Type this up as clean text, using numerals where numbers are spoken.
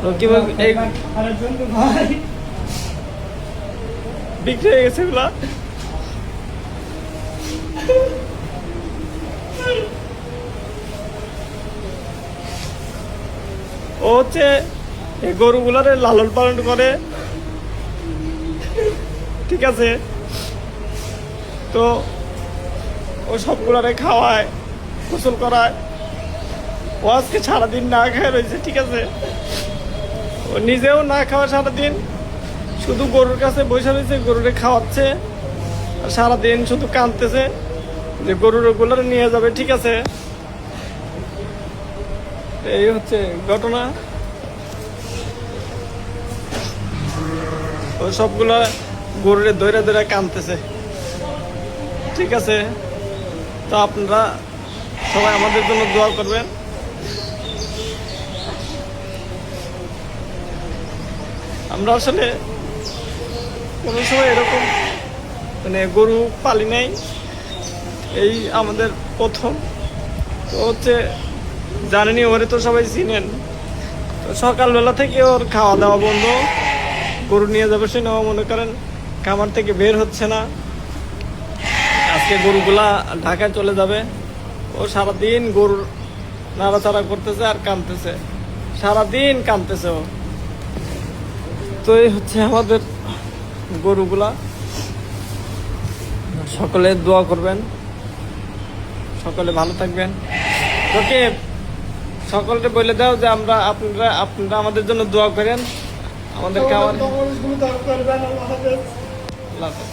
রকিব এই বিক্রি হয়ে গেছে এগুলা। ও হচ্ছে এই গরুগুলারে লালন পালন করে, ঠিক আছে। তো ও সবগুলারে খাওয়ায়, গোসল করায়। ও আজকে সারাদিন না খায় রয়েছে, ঠিক আছে। ও নিজেও না খাওয়া সারাদিন, শুধু গরুর কাছে বসে রয়েছে, গরুরে খাওয়াচ্ছে আর সারাদিন শুধু কাঁদতেছে যে গরুর গুলারে নিয়ে যাবে, ঠিক আছে। এই হচ্ছে ঘটনা। ও সবগুলা গরুরে দৈরা দৈরা কাঁদতেছে, ঠিক আছে। তো আপনারা সবাই আমাদের জন্য দোয়া করবেন। আমরা আসলে কোনো সময় এরকম মানে গরু পালি নাই, এই আমাদের প্রথম। তো হচ্ছে জানেনি, ওরে তো সবাই চিনেন। তো সকালবেলা থেকে ওর খাওয়া দাওয়া বন্ধ, গরু নিয়ে যাবে সে নেওয়া, মনে করেন খামার থেকে বের হচ্ছে না। আজকে গরুগুলা ঢাকায় চলে যাবে। ও সারাদিন গরুর নাড়াচাড়া করতেছে আর কাঁদতেছে, সারাদিন কাঁদতেছে ও। তো এই হচ্ছে আমাদের গরুগুলা। সকলে দোয়া করবেন, সকলে ভালো থাকবেন। ওকে, সকলকে বলে দাও যে আপনারা আমাদের জন্য দোয়া করেন, আমাদের খাবার। আল্লাহ হাফেজ।